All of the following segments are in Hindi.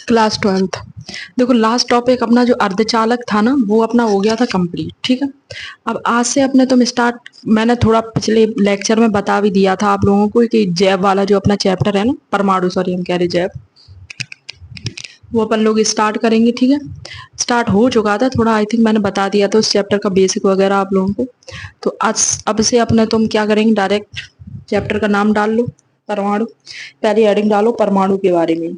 Class 12th। देखो लास्ट टॉपिक अपना जो अर्धचालक था ना वो अपना हो गया था कंप्लीट। ठीक है, अब आज से अपने तुम स्टार्ट, मैंने थोड़ा पिछले लेक्चर में बता भी दिया था आप लोगों को कि जैव वाला जो अपना चैप्टर है ना, परमाणु, सॉरी हम कह रहे जैव, वो अपन लोग स्टार्ट करेंगे। ठीक है, स्टार्ट हो चुका था थोड़ा, आई थिंक मैंने बता दिया था उस चैप्टर का बेसिक वगैरह आप लोगों को। तो आज अब से अपने तुम क्या करेंगे, डायरेक्ट चैप्टर का नाम डाल लो परमाणु, पहले हेडिंग डालो परमाणु के बारे में।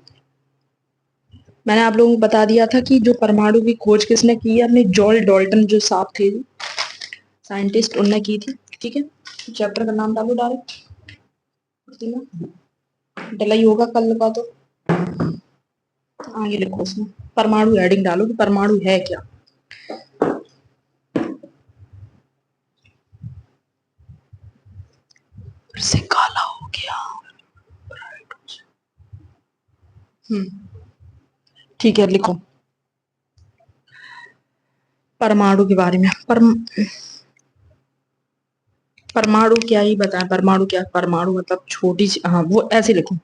मैंने आप लोगों को बता दिया था कि जो परमाणु की खोज किसने की है, अपने जॉल डॉल्टन जो साहब थे साइंटिस्ट, उनने की थी। ठीक है, चैप्टर का नाम डालो डायरेक्ट, डला ही होगा कल का, तो आगे लिखो उसमें परमाणु हेडिंग डालो कि परमाणु है क्या। फिर से काला हो गया। ठीक है, लिखो परमाणु के बारे में। परमाणु क्या ही बताएं, परमाणु क्या, परमाणु मतलब छोटी सी, हाँ वो ऐसे लिखो।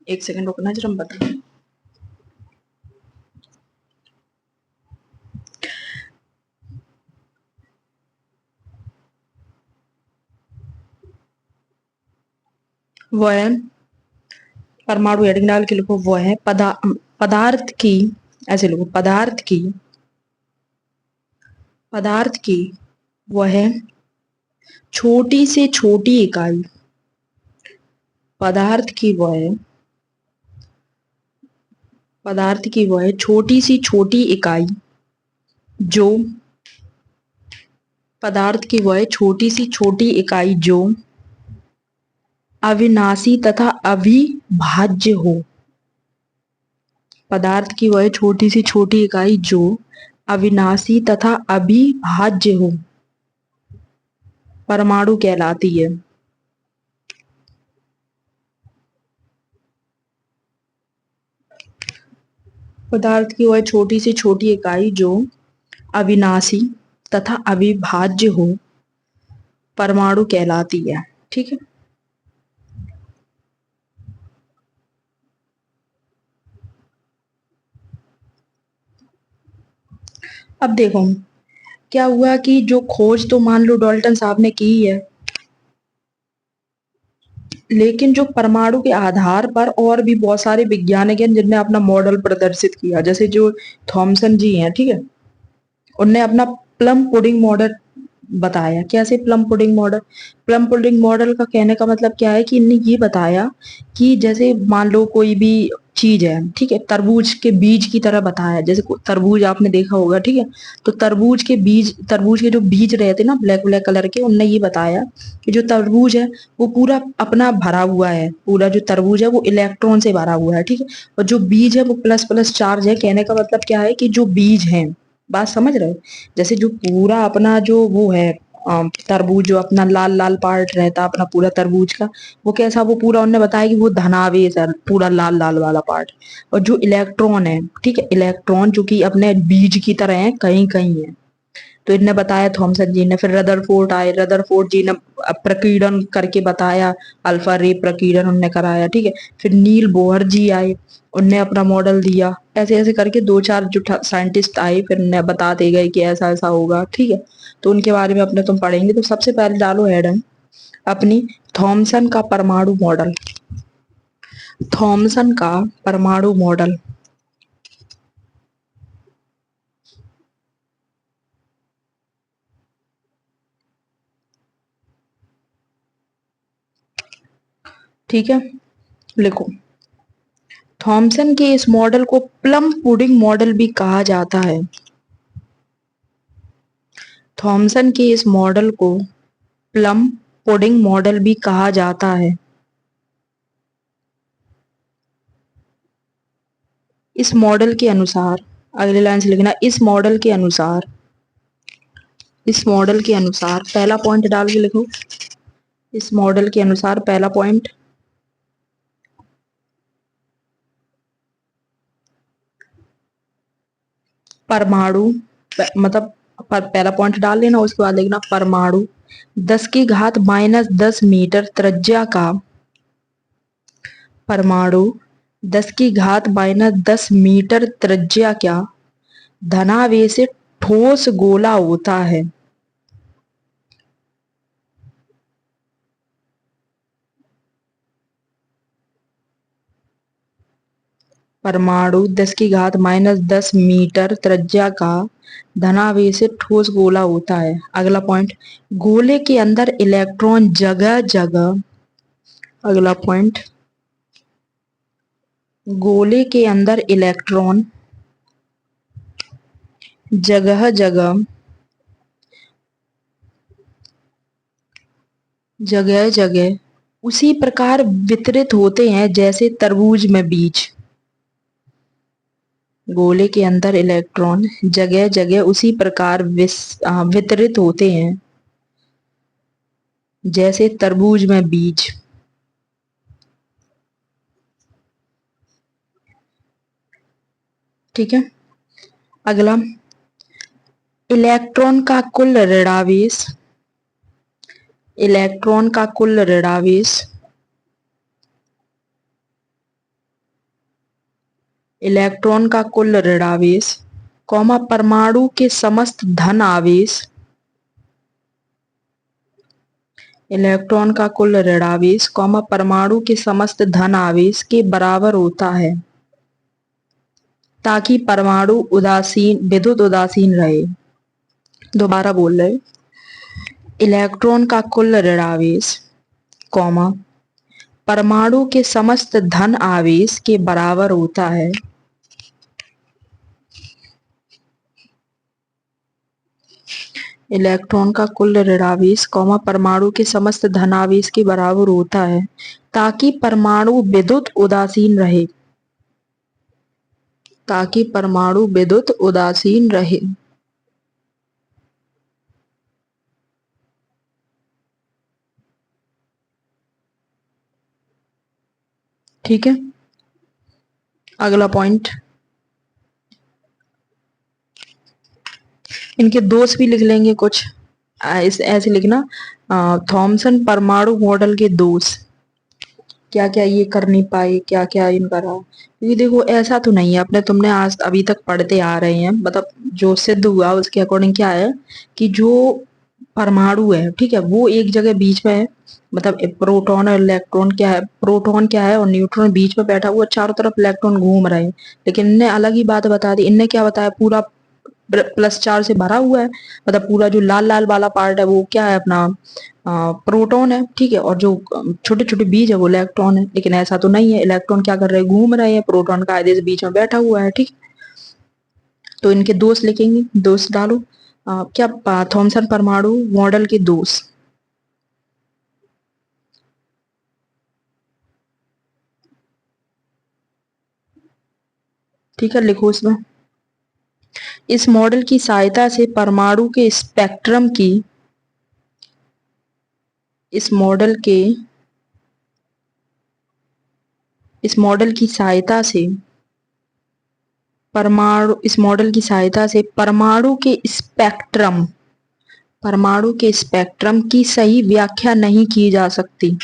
एक सेकंड रुकना जरा, हम बताएं। वो है परमाणु हेडिंग डाल के लिखो, वो है पदार्थ की, ऐसे लिखो पदार्थ की वह छोटी से छोटी इकाई, पदार्थ की वह छोटी सी छोटी इकाई जो, पदार्थ की वह छोटी सी छोटी इकाई जो अविनाशी तथा अविभाज्य हो। पदार्थ की वह छोटी सी छोटी इकाई जो अविनाशी तथा अविभाज्य हो, परमाणु कहलाती है। पदार्थ की वह छोटी से छोटी इकाई जो अविनाशी तथा अविभाज्य हो, परमाणु कहलाती है। ठीक है, अब देखो क्या हुआ कि जो खोज तो मान लो डाल्टन साहब ने की है, लेकिन जो परमाणु के आधार पर और भी बहुत सारे वैज्ञानिक हैं जिनने अपना मॉडल प्रदर्शित किया, जैसे जो थॉमसन जी हैं, ठीक है, उनने अपना प्लम पुडिंग मॉडल बताया। कैसे plum pudding model, plum pudding model का कहने का मतलब क्या है कि इनने ये बताया कि जैसे मान लो कोई भी चीज है, ठीक है, तरबूज के बीज की तरह बताया। जैसे तरबूज आपने देखा होगा, ठीक है, तो तरबूज के जो बीज रहते ना ब्लैक ब्लैक कलर के, उनने ये बताया कि जो तरबूज है वो पूरा अपना भरा हुआ है, पूरा जो तरबूज है वो इलेक्ट्रॉन से भरा हुआ है। ठीक है, और जो बीज है वो प्लस प्लस चार्ज है। कहने का मतलब क्या है कि जो बीज है, बात समझ रहे हो, जैसे जो पूरा अपना जो वो है तरबूज, जो अपना लाल लाल पार्ट रहता है अपना पूरा तरबूज का, वो कैसा, वो पूरा उन्होंने बताया कि वो धनावेश है, पूरा लाल लाल वाला पार्ट। और जो इलेक्ट्रॉन है, ठीक है, इलेक्ट्रॉन जो कि अपने बीज की तरह है, कहीं कहीं है। तो इनने बताया थॉमसन जी ने। फिर रदरफोर्ड आए, रदरफोर्ड जी ने प्रकीर्णन करके बताया, अल्फा रे प्रकीर्णन उनने कराया। ठीक है, फिर नील बोहर जी आए, उनने अपना मॉडल दिया। ऐसे ऐसे करके दो चार जो साइंटिस्ट आए, फिर उन्हें बताते गए कि ऐसा ऐसा होगा। ठीक है, तो उनके बारे में अपने तुम पढ़ेंगे। तो सबसे पहले डालो हेडिंग अपनी, थॉमसन का परमाणु मॉडल, थॉमसन का परमाणु मॉडल। ठीक है, लिखो थॉमसन के इस मॉडल को प्लम पुडिंग मॉडल भी कहा जाता है। थॉमसन के इस मॉडल को प्लम पुडिंग मॉडल भी कहा जाता है। इस मॉडल के अनुसार, अगले लाइन से लिखना, इस मॉडल के अनुसार, इस मॉडल के अनुसार, पहला पॉइंट डाल के लिखो, इस मॉडल के अनुसार पहला पॉइंट, परमाणु, मतलब पहला पॉइंट डाल लेना, उसके बाद लिखना परमाणु 10 की घात -10 मीटर त्रिज्या का परमाणु 10⁻⁻10 मीटर त्रिज्या क्या धनावेशित ठोस गोला होता है। परमाणु 10⁻⁻10 मीटर त्रिज्या का धनावेशित ठोस गोला होता है। अगला पॉइंट, गोले के अंदर इलेक्ट्रॉन जगह जगह, अगला पॉइंट, गोले के अंदर इलेक्ट्रॉन जगह जगह जगह जगह उसी प्रकार वितरित होते हैं जैसे तरबूज में बीज। गोले के अंदर इलेक्ट्रॉन जगह जगह उसी प्रकार वितरित होते हैं जैसे तरबूज में बीज। ठीक है। अगला, इलेक्ट्रॉन का कुल ऋणावेश, इलेक्ट्रॉन का कुल ऋणावेश, इलेक्ट्रॉन का कुल ऋणावेश, कॉमा परमाणु के समस्त धन आवेश, इलेक्ट्रॉन का कुल ऋणावेश, कॉमा परमाणु के समस्त धन आवेश के बराबर होता है ताकि परमाणु उदासीन, विद्युत उदासीन रहे। दोबारा बोल रहे, इलेक्ट्रॉन का कुल ऋणावेश, कॉमा परमाणु के समस्त धन आवेश के बराबर होता है इलेक्ट्रॉन का कुल ऋणावेश, कॉमा परमाणु के समस्त धनावेश के बराबर होता है ताकि परमाणु विद्युत उदासीन रहे, ताकि परमाणु विद्युत उदासीन रहे। ठीक है। अगला पॉइंट, इनके दोष भी लिख लेंगे कुछ, इस ऐसे लिखना, थॉमसन परमाणु मॉडल के दोष, क्या क्या ये कर नहीं पाए, क्या क्या इनका रहा। क्योंकि देखो ऐसा तो नहीं है, अपने तुमने आज अभी तक पढ़ते आ रहे हैं, मतलब जो सिद्ध हुआ उसके अकॉर्डिंग क्या है कि जो परमाणु है, ठीक है, वो एक जगह बीच में है, मतलब प्रोटॉन और इलेक्ट्रॉन क्या है, प्रोटॉन क्या है और न्यूट्रॉन बीच में बैठा हुआ, चारों तरफ इलेक्ट्रॉन घूम रहे हैं। लेकिन इनने अलग ही बात बता दी, इनने क्या बताया, पूरा +4 से भरा हुआ है, मतलब पूरा जो लाल लाल वाला पार्ट है वो क्या है अपना प्रोटॉन है, ठीक है, और जो छोटे छोटे बीज है वो इलेक्ट्रॉन है। लेकिन ऐसा तो नहीं है, इलेक्ट्रॉन क्या कर रहे हैं, घूम रहे हैं, प्रोटॉन का आधे से बीच में बैठा हुआ है। ठीक, तो इनके दोष लिखेंगे, दोष डालो, क्या थॉमसन परमाणु मॉडल के दोष। ठीक है, लिखो इसमें, इस मॉडल की सहायता से परमाणु के स्पेक्ट्रम की, इस मॉडल के, इस मॉडल की सहायता से परमाणु, इस मॉडल की सहायता से परमाणु के स्पेक्ट्रम, परमाणु के स्पेक्ट्रम की सही व्याख्या नहीं की जा सकती।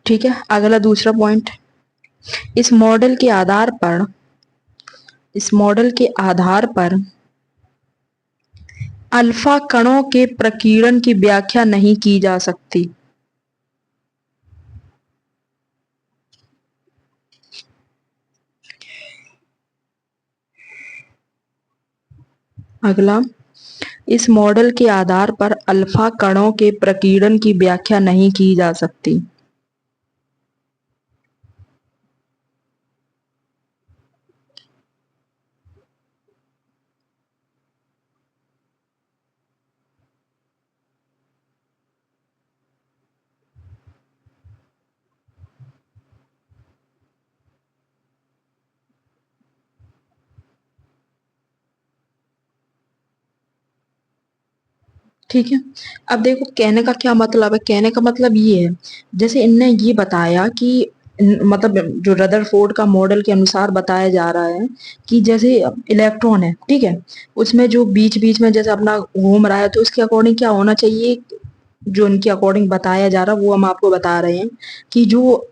ठीक है। अगला दूसरा पॉइंट, इस मॉडल के आधार पर, इस मॉडल के आधार पर अल्फा कणों के प्रकीर्णन की व्याख्या नहीं की जा सकती। अगला, इस मॉडल के आधार पर अल्फा कणों के प्रकीर्णन की व्याख्या नहीं की जा सकती। ठीक है। अब देखो कहने का क्या मतलब है, कहने का मतलब ये है, जैसे इनने ये बताया कि मतलब जो रदरफोर्ड का मॉडल के अनुसार बताया जा रहा है कि जैसे इलेक्ट्रॉन है, ठीक है, उसमें जो बीच बीच में जैसे अपना घूम रहा है, तो उसके अकॉर्डिंग क्या होना चाहिए, जो इनके अकॉर्डिंग बताया जा रहा है वो हम आपको बता रहे हैं कि जो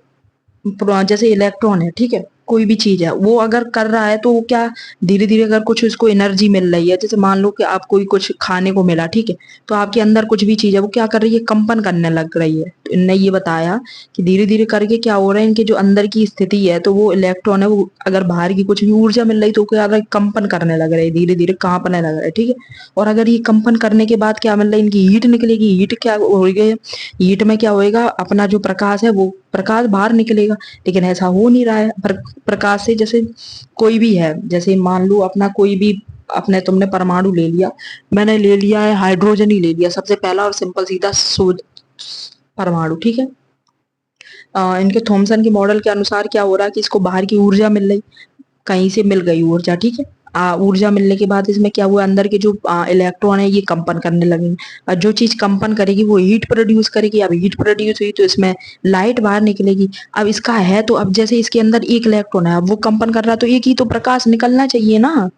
जैसे इलेक्ट्रॉन है, ठीक है, कोई भी चीज है, वो अगर कर रहा है तो वो क्या, धीरे धीरे अगर कुछ उसको एनर्जी मिल रही है, जैसे मान लो कि आपको कोई कुछ खाने को मिला, ठीक है, तो आपके अंदर कुछ भी चीज है वो क्या कर रही है, कंपन करने लग रही है। तो इनने ये बताया कि धीरे धीरे करके क्या हो रहा है, इनके जो अंदर की स्थिति है, तो वो इलेक्ट्रॉन है, वो अगर बाहर की कुछ भी ऊर्जा मिल रही तो क्या कर रहा है, कंपन करने लग रहा है, धीरे धीरे कांपने लग रहा है, ठीक है। और अगर ये कंपन करने के बाद क्या मिल रहा है, इनकी हीट निकलेगी, हीट क्या हो गई, हीट में क्या होएगा, अपना जो प्रकाश है वो प्रकाश बाहर निकलेगा। लेकिन ऐसा हो नहीं रहा है, प्रकाश से जैसे कोई भी है, जैसे मान लो अपना कोई भी, अपने तुमने परमाणु ले लिया, मैंने ले लिया है हाइड्रोजन ही ले लिया, सबसे पहला और सिंपल सीधा परमाणु, ठीक है। इनके थॉमसन के मॉडल के अनुसार क्या हो रहा है कि इसको बाहर की ऊर्जा मिल रही, कहीं से मिल गई ऊर्जा, ठीक है। ऊर्जा मिलने के बाद इसमें क्या हुआ, अंदर के जो इलेक्ट्रॉन है ये कंपन करने लगेंगे, और जो चीज कंपन करेगी वो हीट प्रोड्यूस करेगी। अब हीट प्रोड्यूस हुई तो इसमें लाइट बाहर निकलेगी। अब इसका है तो अब जैसे इसके अंदर एक इलेक्ट्रॉन है, अब वो कंपन कर रहा है तो एक ही तो प्रकाश निकलना चाहिए ना।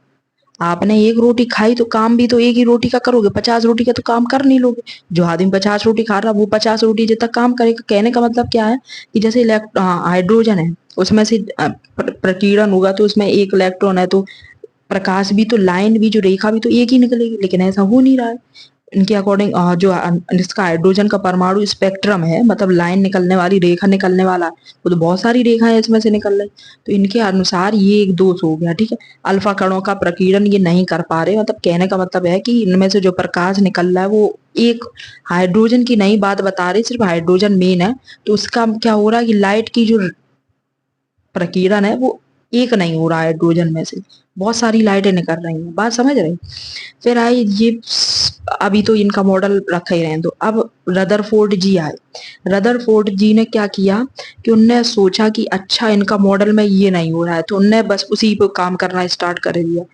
आपने एक रोटी खाई तो काम भी तो एक ही रोटी का करोगे, 50 रोटी का तो काम कर नहीं लोगे। जो आदमी 50 रोटी खा रहा है वो 50 रोटी जितना काम करेगा। कहने का मतलब क्या है कि जैसे हाइड्रोजन है, उसमें से प्रकीर्णन होगा तो उसमें एक इलेक्ट्रॉन है, तो प्रकाश भी तो, लाइन भी, जो रेखा भी तो एक ही निकलेगी। लेकिन ऐसा हो नहीं रहा है इनके अकॉर्डिंग। जो इसका हाइड्रोजन का परमाणु स्पेक्ट्रम है, मतलब लाइन निकलने वाली, रेखा निकलने वाला, वो तो बहुत सारी रेखाएं इसमें से निकल रही। तो इनके अनुसार ये एक दोष हो गया, ठीक है। अल्फा कणों का प्रकीर्णन ये नहीं कर पा रहे, मतलब कहने का मतलब है कि इनमें से जो प्रकाश निकल रहा है वो एक हाइड्रोजन की नई बात बता रही, सिर्फ हाइड्रोजन मेन है। तो उसका क्या हो रहा है कि लाइट की जो प्रकीर्णन है वो एक नहीं हो रहा है, हाइड्रोजन में से बहुत सारी लाइटें निकल रही हैं। बात समझ रहे हैं? फिर आई ये, अभी तो इनका मॉडल रखा ही रहे, तो अब रदरफोर्ड जी आए। रदरफोर्ड जी ने क्या किया कि उनने सोचा कि अच्छा इनका मॉडल में ये नहीं हो रहा है, तो उनने बस उसी पे काम करना स्टार्ट कर दिया।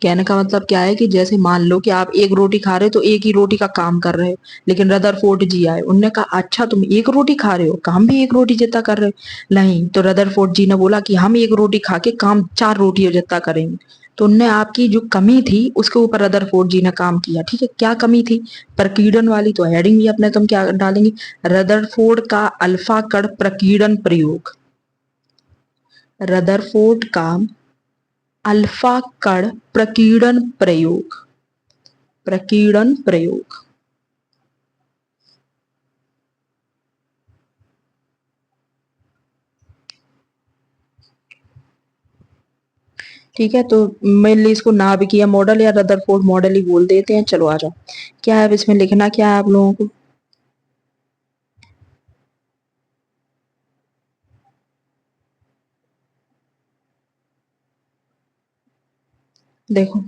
कहने का मतलब क्या है कि जैसे मान लो कि आप एक रोटी खा रहे हो तो एक ही रोटी का काम कर रहे हो। लेकिन रदरफोर्ड जी आए, उनने कहा अच्छा तुम एक रोटी खा रहे हो, काम भी एक रोटी जितना कर रहे हो। नहीं, तो रदरफोर्ड जी ने बोला कि हम एक रोटी खा के काम 4 रोटियों जितना करेंगे। तो उनने आपकी जो कमी थी उसके ऊपर रदरफोर्ड जी ने काम किया, ठीक है। क्या कमी थी? प्रकीर्णन वाली। तो हेडिंग भी अपने तुम क्या डालेंगे, रदरफोर्ड का अल्फा कण प्रकीर्णन प्रयोग। रदरफोर्ड का अल्फा कण प्रकीर्णन प्रयोग, प्रकीर्णन प्रयोग। ठीक है, तो मेनली इसको नाभिकीय मॉडल या रदरफोर्ड मॉडल ही बोल देते हैं। चलो आ जाओ, क्या है अब इसमें लिखना, क्या है आप लोगों को। देखो,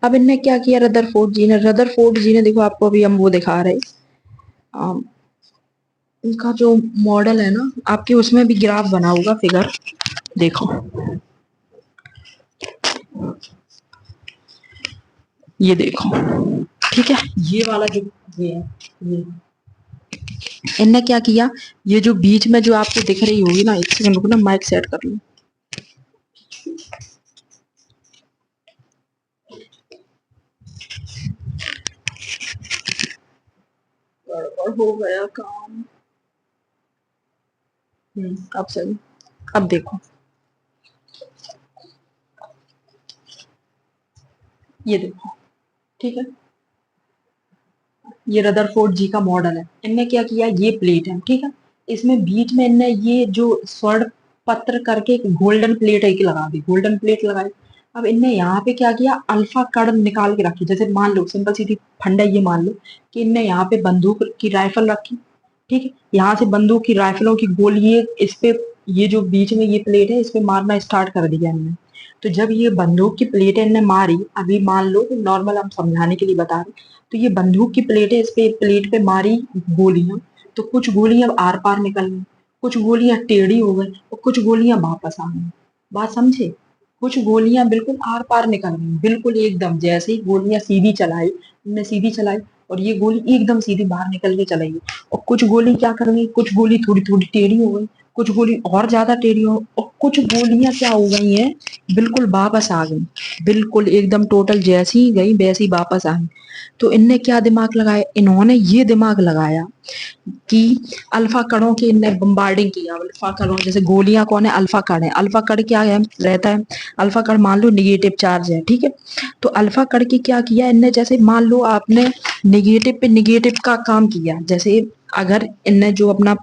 अब इनने क्या किया, रदरफोर्ड जी ने देखो, आपको अभी हम वो दिखा रहे, अम, इनका जो मॉडल है ना, आपके उसमें भी ग्राफ बना होगा, फिगर देखो, ये देखो, ठीक है, ये वाला जो, ये है, ये इनने क्या किया, ये जो बीच में जो आपको दिख रही होगी ना, एक सेकंड रुको ना, माइक सेट कर लूं। गड़बड़ हो गया काम। अब सही, अब देखो, ये देखो, ठीक है, ये रदरफोर्ड जी का मॉडल है। इनने क्या किया, ये प्लेट है, ठीक है, इसमें बीच में इनने ये जो स्वर्ण पत्र करके एक गोल्डन प्लेट एक लगा दी, गोल्डन प्लेट लगाई। अब इनने यहाँ पे क्या किया, अल्फा कण निकाल के रखी। जैसे मान लो, सिंपल सीधी फंडा ये मान लो कि इनने यहाँ पे बंदूक की राइफल रखी, ठीक है, यहाँ से बंदूक की राइफलों की गोली इस पे, ये जो बीच में ये प्लेट है इस पे मारना स्टार्ट कर दिया इनने। तो जब ये बंदूक की प्लेट इनने मारी, अभी मान लो नॉर्मल हम समझाने के लिए बता रहे, तो ये बंदूक की प्लेटें, इस पे प्लेट पे मारी गोलियां, तो कुछ गोलियां आर पार निकल गई, कुछ गोलियां टेढ़ी हो गई और कुछ गोलियां वापस आ गई। बात समझे? कुछ गोलियां बिल्कुल आर पार निकल गई, बिल्कुल एकदम, जैसे ही गोलियां सीधी चलाई, उनने सीधी चलाई और ये गोली एकदम सीधी बाहर निकल के चलाई गई। और कुछ गोली क्या कर गई, कुछ गोली थोड़ी थोड़ी टेढ़ी हो गई, कुछ गोली और ज्यादा टेढ़ी हो, और कुछ गोलियां क्या हो गई हैं, बिल्कुल वापस आ गई, बिल्कुल एकदम टोटल जैसी ही गई वैसी वापस आ गई। तो इनने क्या दिमाग लगाया, इन्होंने ये दिमाग लगाया कि अल्फा कणों की इनने बम्बार्डिंग किया। अल्फा कणों जैसे गोलियां कौन है, अल्फा कण है। अल्फा कण क्या है, रहता है, अल्फा कण मान लो निगेटिव चार्ज है, ठीक है। तो अल्फा कण की क्या किया इनने, जैसे मान लो आपने निगेटिव पे निगेटिव का काम किया, जैसे अगर इनने जो अपना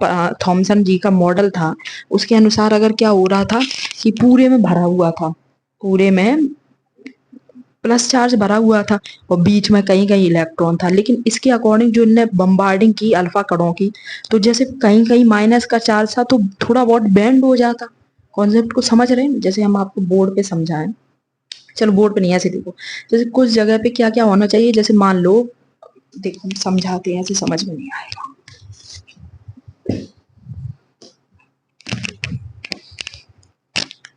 थॉमसन जी का मॉडल था उसके अनुसार अगर क्या हो रहा था कि पूरे में भरा हुआ था, पूरे में प्लस चार्ज भरा हुआ था और बीच में कहीं कहीं इलेक्ट्रॉन था, लेकिन इसके अकॉर्डिंग जो इनने बम्बार्डिंग की अल्फा कणों की, तो जैसे कहीं कहीं माइनस का चार्ज था तो थोड़ा बहुत बैंड हो जाता। कॉन्सेप्ट को समझ रहे हैं, जैसे हम आपको बोर्ड पे समझाएं, चलो बोर्ड पे नहीं ऐसे देखो, जैसे कुछ जगह पे क्या क्या होना चाहिए, जैसे मान लो, देखो हम समझाते हैं, ऐसे समझ में नहीं आएगा।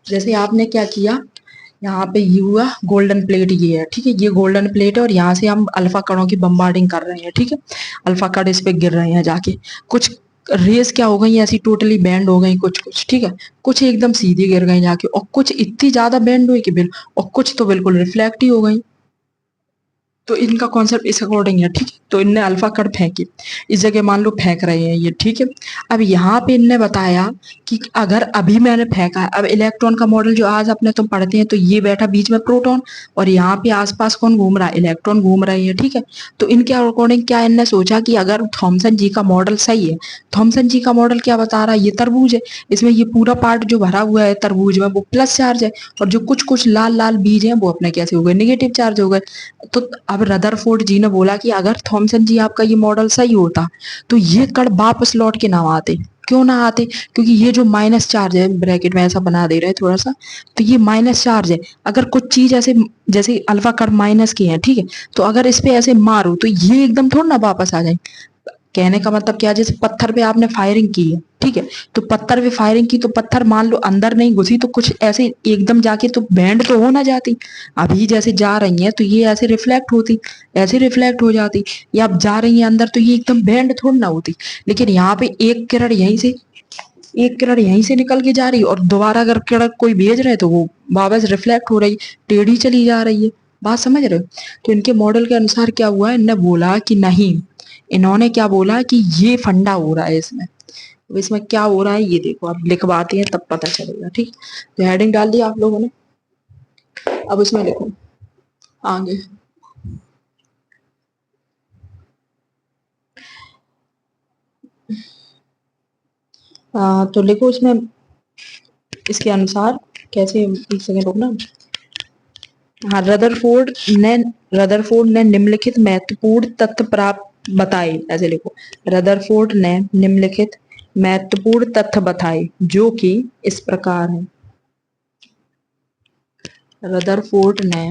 जैसे आपने क्या किया, यहाँ पे ये हुआ गोल्डन प्लेट, ये है ठीक है, ये गोल्डन प्लेट है और यहाँ से हम अल्फा कणों की बम्बार्डिंग कर रहे हैं, ठीक है। अल्फा कण इस पे गिर रहे हैं जाके, कुछ रेस क्या हो गई ऐसी टोटली बैंड हो गई, कुछ कुछ ठीक है, कुछ एकदम सीधी गिर गई जाके, और कुछ इतनी ज्यादा बैंड हुई कि और कुछ तो बिल्कुल रिफ्लेक्ट ही हो गई। तो इनका कॉन्सेप्ट इस अकॉर्डिंग है, ठीक है। तो इनने अल्फा कण फेंकी, इस जगह मान लो फेंक रहे हैं ये, ठीक है। अब यहाँ पे इनने बताया कि अगर अभी मैंने फेंका है, अब इलेक्ट्रॉन का मॉडल जो आज अपने तुम पढ़ते हैं, तो ये बैठा बीच में प्रोटॉन और यहाँ पे आसपास कौन घूम रहा है, इलेक्ट्रॉन घूम रहे हैं, ठीक है। तो इनके अकॉर्डिंग क्या इनने सोचा कि अगर थॉमसन जी का मॉडल सही है, थॉमसन जी का मॉडल क्या बता रहा है, ये तरबूज है, इसमें ये पूरा पार्ट जो भरा हुआ है तरबूज में वो प्लस चार्ज है, और जो कुछ कुछ लाल लाल बीज हैं वो अपने कैसे हो गए, निगेटिव चार्ज हो गए। तो अब रदरफोर्ड जी ने बोला कि अगर थॉमसन जी आपका ये मॉडल सही होता तो ये कण वापस लौट के ना आते। क्यों ना आते, क्योंकि ये जो माइनस चार्ज है, ब्रैकेट में ऐसा बना दे रहे हैं थोड़ा सा, तो ये माइनस चार्ज है, अगर कुछ चीज ऐसे जैसे अल्फा कण माइनस की है, ठीक है, तो अगर इस पे ऐसे मारो तो ये एकदम थोड़ा ना वापस आ जाए। कहने का मतलब क्या है, जैसे पत्थर पे आपने फायरिंग की है, ठीक है, तो पत्थर पे फायरिंग की तो पत्थर मान लो अंदर नहीं घुसी तो कुछ ऐसे एकदम जाके तो बैंड तो हो ना जाती, अभी जैसे जा रही है तो ये ऐसे रिफ्लेक्ट होती, ऐसे रिफ्लेक्ट हो जाती, या अब जा रही है अंदर तो ये एकदम बैंड थोड़ी ना होती। लेकिन यहाँ पे एक किरण यहीं से, एक किरण यहीं से निकल के जा रही है और दोबारा अगर किरण कोई भेज रहे तो वो वापस रिफ्लेक्ट हो रही, टेढ़ी चली जा रही है। बात समझ रहे हो। तो इनके मॉडल के अनुसार क्या हुआ, इनने बोला कि नहीं, इन्होंने क्या बोला कि ये फंडा हो रहा है इसमें। अब इसमें क्या हो रहा है ये देखो, आप लिखवाते हैं तब पता चलेगा, ठीक। तो हेडिंग डाल दी आप लोगों ने, अब इसमें लिखो आगे। तो लिखो इसमें इसके अनुसार कैसे, एक सेकंड रुकना। हाँ, रदरफोर्ड ने निम्नलिखित महत्वपूर्ण तथ्य प्राप्त बताए, ऐसे लिखो, रदरफोर्ड ने निम्नलिखित महत्वपूर्ण तथ्य बताए जो कि इस प्रकार है। रदरफोर्ड ने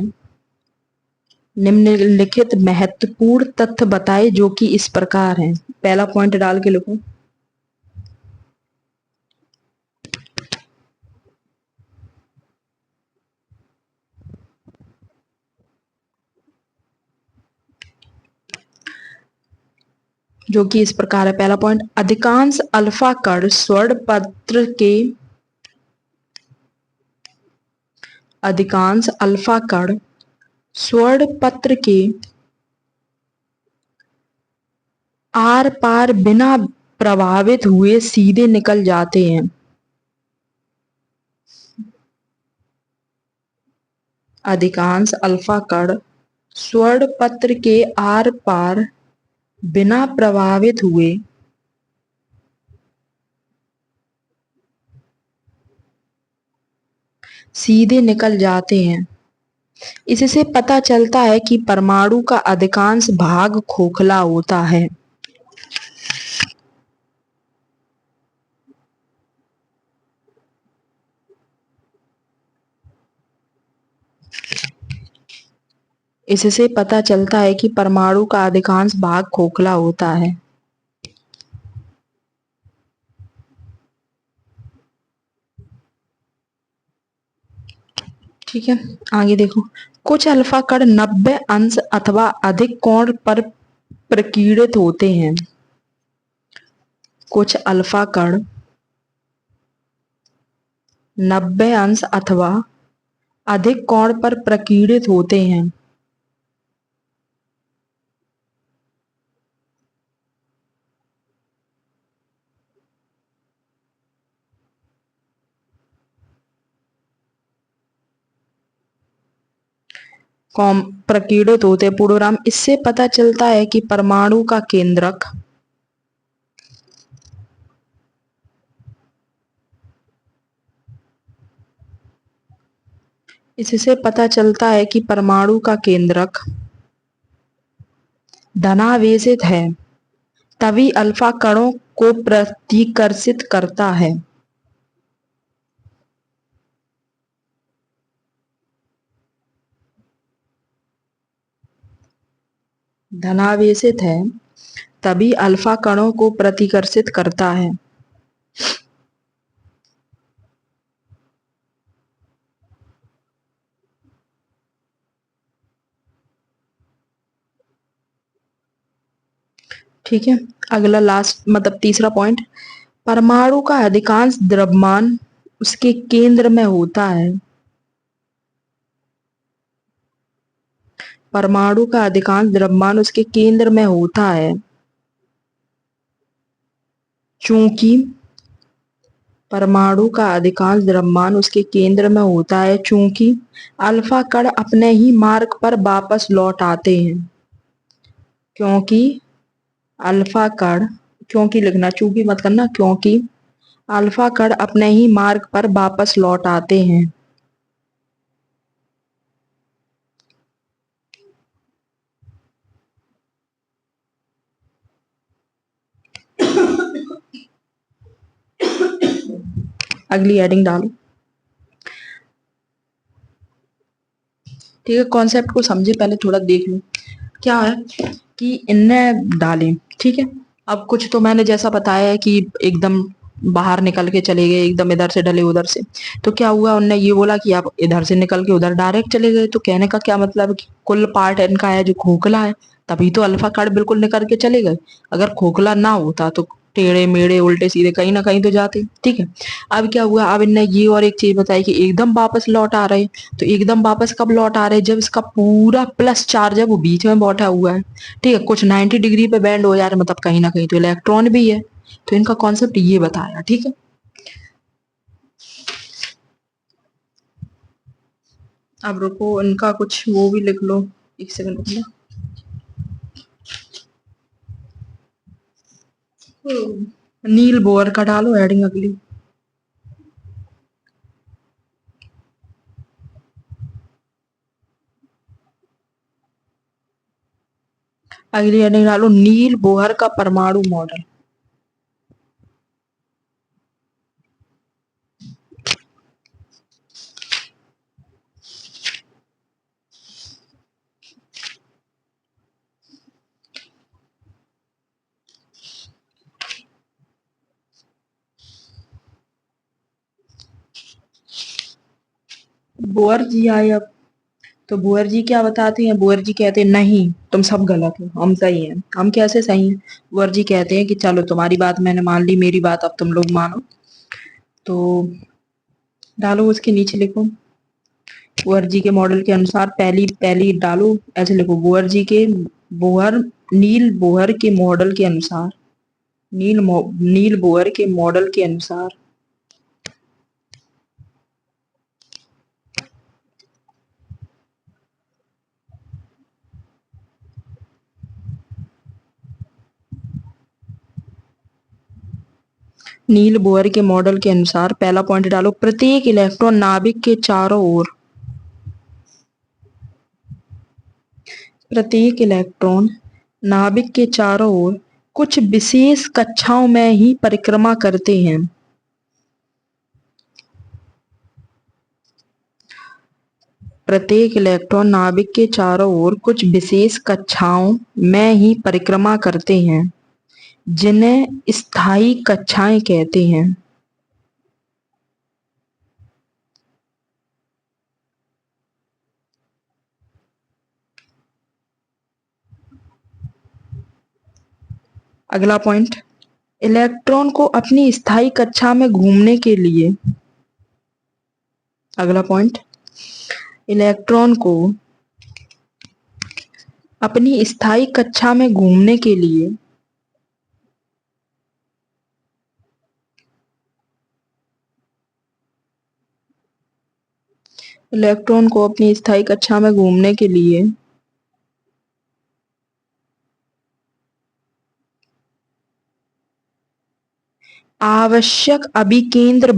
निम्नलिखित महत्वपूर्ण तथ्य बताए जो कि इस प्रकार हैं। पहला पॉइंट डाल के लिखो, जो कि इस प्रकार है। पहला पॉइंट, अधिकांश अल्फा कण स्वर्ण पत्र के, अधिकांश अल्फा कण स्वर्ण पत्र के आर पार बिना प्रभावित हुए सीधे निकल जाते हैं। अधिकांश अल्फा कण स्वर्ण पत्र के आर पार बिना प्रभावित हुए सीधे निकल जाते हैं। इससे पता चलता है कि परमाणु का अधिकांश भाग खोखला होता है। इससे पता चलता है कि परमाणु का अधिकांश भाग खोखला होता है। ठीक है, आगे देखो, कुछ अल्फा कण 90 अंश अथवा अधिक कोण पर प्रकीर्णित होते हैं। कुछ अल्फा कण 90 अंश अथवा अधिक कोण पर प्रकीर्णित होते हैं। प्रकीर्णित होते पूर्णविराम। इससे पता चलता है कि परमाणु का केंद्रक इससे पता चलता है कि परमाणु का केंद्रक धनावेशित है, तभी अल्फा कणों को प्रतिकर्षित करता है। धनावेशित है, तभी अल्फा कणों को प्रतिकर्षित करता है। ठीक है, अगला लास्ट मतलब तीसरा पॉइंट, परमाणु का अधिकांश द्रव्यमान उसके केंद्र में होता है। परमाणु का अधिकांश द्रव्यमान उसके केंद्र में होता है, चूंकि परमाणु का अधिकांश द्रव्यमान उसके केंद्र में होता है चूंकि अल्फा कण अपने ही मार्ग पर वापस लौट आते हैं। क्योंकि अल्फा कण, क्योंकि लिखना, चूंकि मत करना, क्योंकि अल्फा कण अपने ही मार्ग पर वापस लौट आते हैं। अगली हेडिंग डालो। ठीक है, कॉन्सेप्ट को समझे पहले थोड़ा देख लो। क्या है कि इनने डाले, ठीक है। अब कुछ तो मैंने जैसा बताया है कि एकदम बाहर निकल के चले गए, एकदम इधर से डले उधर से। तो क्या हुआ, उनने ये बोला कि आप इधर से निकल के उधर डायरेक्ट चले गए। तो कहने का क्या मतलब है कि कुल पार्ट इनका है जो खोखला है, तभी तो अल्फा कण बिल्कुल निकल के चले गए। अगर खोखला ना होता तो टेढ़े मेढ़े उल्टे सीधे कहीं ना कहीं तो जाते। ठीक है, अब क्या हुआ, अब इनने ये और एक चीज बताई कि एकदम वापस लौट आ रहे। तो एकदम वापस कब लौट आ रहे, जब इसका पूरा प्लस चार्ज है वो बीच में बैठा हुआ है। ठीक है, कुछ 90 डिग्री पे बैंड हो जा रहे, मतलब कहीं ना कहीं तो इलेक्ट्रॉन भी है। तो इनका कॉन्सेप्ट ये बताया। ठीक है, अब रुको, इनका कुछ वो भी लिख लो, एक सेकंड रुकना। नील बोर का डालो हेडिंग अगली। अगली हेडिंग डालो, नील बोहर का परमाणु मॉडल। बोर जी आए अब। तो बुअर जी क्या बताते हैं, बुअर जी कहते हैं नहीं तुम सब गलत हो, हम सही हैं। हम कैसे सही हैं, बुअर जी कहते हैं कि चलो तुम्हारी बात मैंने मान ली, मेरी बात अब तुम लोग मानो। तो डालो, उसके नीचे लिखो बुअर जी के मॉडल के अनुसार, पहली पहली डालो, ऐसे लिखो बुअर जी के, बोहर, नील बोहर के मॉडल के अनुसार, नील बोहर के मॉडल के अनुसार नील बोहर के मॉडल के अनुसार पहला पॉइंट डालो, प्रत्येक इलेक्ट्रॉन नाभिक के चारों ओर, प्रत्येक इलेक्ट्रॉन नाभिक के चारों ओर कुछ विशेष कक्षाओं में ही परिक्रमा करते हैं। प्रत्येक इलेक्ट्रॉन नाभिक के चारों ओर कुछ विशेष कक्षाओं में ही परिक्रमा करते हैं, जिन्हें स्थायी कक्षाएं कहते हैं। अगला पॉइंट, इलेक्ट्रॉन को अपनी स्थायी कक्षा में घूमने के लिए अगला पॉइंट, इलेक्ट्रॉन को अपनी स्थायी कक्षा में घूमने के लिए इलेक्ट्रॉन को अपनी स्थायी कक्षा में घूमने के लिए आवश्यक अभिकेंद्र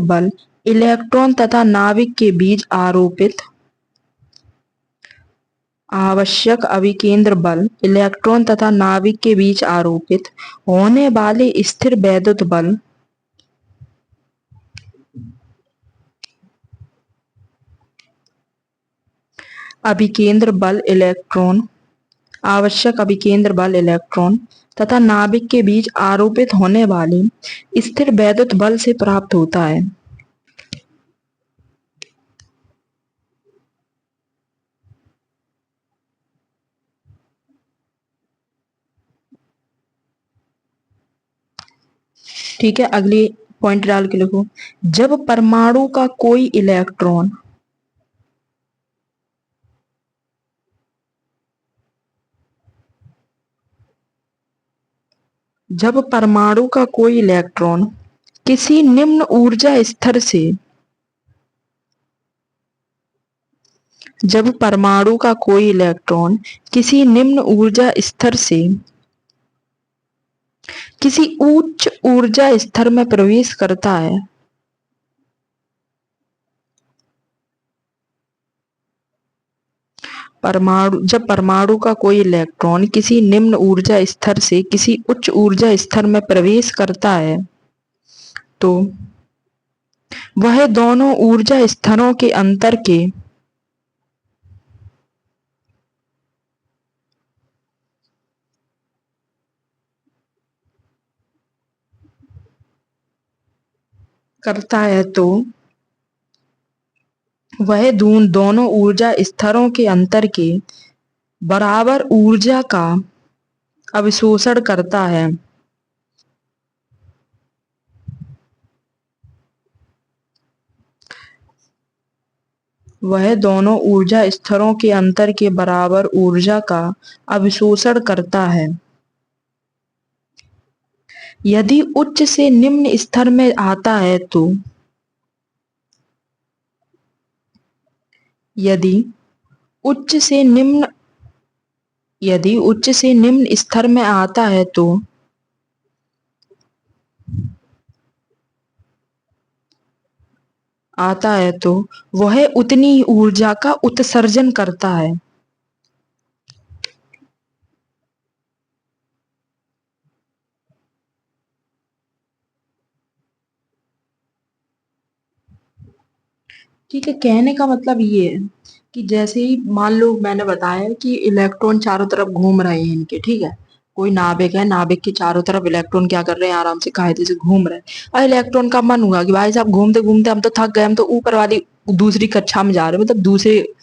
बल इलेक्ट्रॉन तथा नाभिक के बीच आरोपित आवश्यक अभिकेंद्र बल इलेक्ट्रॉन तथा नाभिक के बीच आरोपित होने वाले स्थिर वैद्युत बल अभिकेंद्र बल इलेक्ट्रॉन आवश्यक अभिकेंद्र बल इलेक्ट्रॉन तथा नाभिक के बीच आरोपित होने वाले स्थिर वैद्युत बल से प्राप्त होता है। ठीक है, अगली पॉइंट डाल के लिखो, जब परमाणु का कोई इलेक्ट्रॉन किसी निम्न ऊर्जा स्तर से जब परमाणु का कोई इलेक्ट्रॉन किसी निम्न ऊर्जा स्तर से किसी उच्च ऊर्जा स्तर में प्रवेश करता है जब परमाणु का कोई इलेक्ट्रॉन किसी निम्न ऊर्जा स्तर से किसी उच्च ऊर्जा स्तर में प्रवेश करता है तो वह दोनों ऊर्जा स्तरों के अंतर के करता है तो वह दोनों ऊर्जा स्तरों के अंतर के बराबर ऊर्जा का अवशोषण करता है। वह दोनों ऊर्जा स्तरों के अंतर के बराबर ऊर्जा का अवशोषण करता है। यदि उच्च से निम्न स्तर में आता है तो यदि उच्च से निम्न स्तर में आता है तो वह उतनी ऊर्जा का उत्सर्जन करता है। ठीक है, कहने का मतलब ये है कि जैसे ही मान लो मैंने बताया कि इलेक्ट्रॉन चारों तरफ घूम रहे हैं इनके, ठीक है, कोई नाभिक है, नाभिक के चारों तरफ इलेक्ट्रॉन क्या कर रहे हैं, आराम से कायदे से घूम रहे हैं। और इलेक्ट्रॉन का मन हुआ कि भाई साहब घूमते घूमते हम तो थक गए, हम तो ऊपर वाली दूसरी कक्षा में जा रहे हैं, मतलब दूसरे,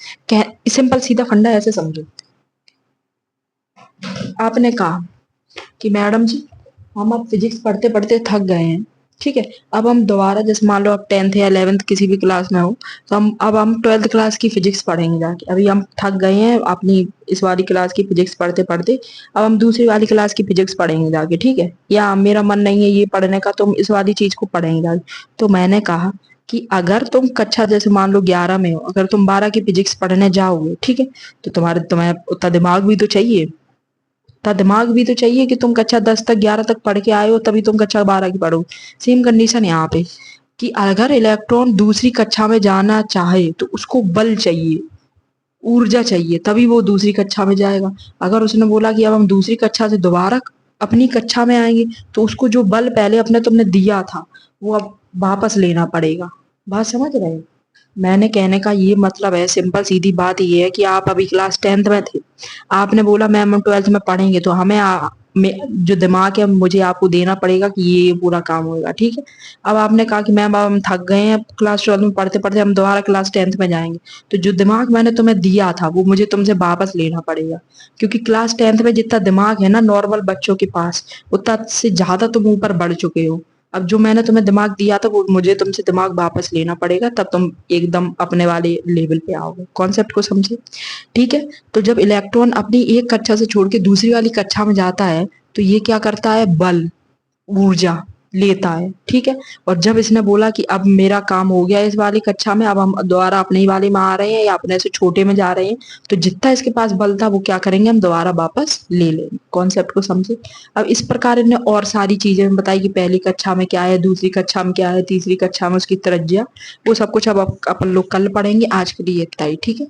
सिंपल सीधा फंडा ऐसे समझो। आपने कहा कि मैडम जी हम अब फिजिक्स पढ़ते पढ़ते थक गए हैं, ठीक है, अब हम दोबारा, जैसे मान लो आप 10th या 11th किसी भी क्लास में हो, तो हम 12th क्लास की फिजिक्स पढ़ेंगे जाके। अभी हम थक गए हैं अपनी इस वाली क्लास की फिजिक्स पढ़ते पढ़ते, अब हम दूसरी वाली क्लास की फिजिक्स पढ़ेंगे जाके, ठीक है, या मेरा मन नहीं है ये पढ़ने का, तो हम इस वाली चीज को पढ़ेंगे जाके। तो मैंने कहा कि अगर तुम कक्षा जैसे मान लो 11 में हो, अगर तुम 12 की फिजिक्स पढ़ने जाओगे, ठीक है, तो तुम्हें उतना दिमाग भी तो चाहिए, कि तुम कक्षा 10 तक 11 तक पढ़ के आए हो, तभी तुम कक्षा 12 की पढ़ो। सेम कंडीशन यहाँ पे कि अगर इलेक्ट्रॉन दूसरी कक्षा में जाना चाहे तो उसको बल चाहिए, ऊर्जा चाहिए, तभी वो दूसरी कक्षा में जाएगा। अगर उसने बोला कि अब हम दूसरी कक्षा से दोबारा अपनी कक्षा में आएंगे, तो उसको जो बल पहले तुमने दिया था वो अब वापस लेना पड़ेगा। बात समझ रहे हो? मैंने कहने का ये मतलब है, सिंपल सीधी बात ये है कि आप अभी क्लास 10th में थे, आपने बोला मैम हम 12th में पढ़ेंगे, तो हमें जो दिमाग है मुझे आपको देना पड़ेगा कि ये पूरा काम होगा, ठीक है। अब आपने कहा कि मैम अब हम थक गए हैं क्लास 12 में पढ़ते पढ़ते, हम दोबारा क्लास 10th में जाएंगे, तो जो दिमाग मैंने तुम्हें दिया था वो मुझे तुमसे वापस लेना पड़ेगा, क्योंकि क्लास 10th में जितना दिमाग है ना नॉर्मल बच्चों के पास, उतना से ज्यादा तुम ऊपर बढ़ चुके हो। अब जो मैंने तुम्हें दिमाग दिया था वो मुझे तुमसे दिमाग वापस लेना पड़ेगा, तब तुम एकदम अपने वाले लेवल पे आओगे। कॉन्सेप्ट को समझे? ठीक है। तो जब इलेक्ट्रॉन अपनी एक कक्षा से छोड़ के दूसरी वाली कक्षा में जाता है तो ये क्या करता है, बल, ऊर्जा लेता है। ठीक है। और जब इसने बोला कि अब मेरा काम हो गया इस वाली कक्षा में, अब हम दोबारा अपने ही वाले में आ रहे हैं या अपने से छोटे में जा रहे हैं, तो जितना इसके पास बल था वो क्या करेंगे, हम दोबारा वापस ले लेंगे। कॉन्सेप्ट को समझे? अब इस प्रकार इन्हें और सारी चीजें बताई कि पहली कक्षा में क्या है, दूसरी कक्षा में क्या है, तीसरी कक्षा में उसकी त्रिज्या, वो सब कुछ अब अपन लोग कल पढ़ेंगे। आज के लिए इतना ही। ठीक है।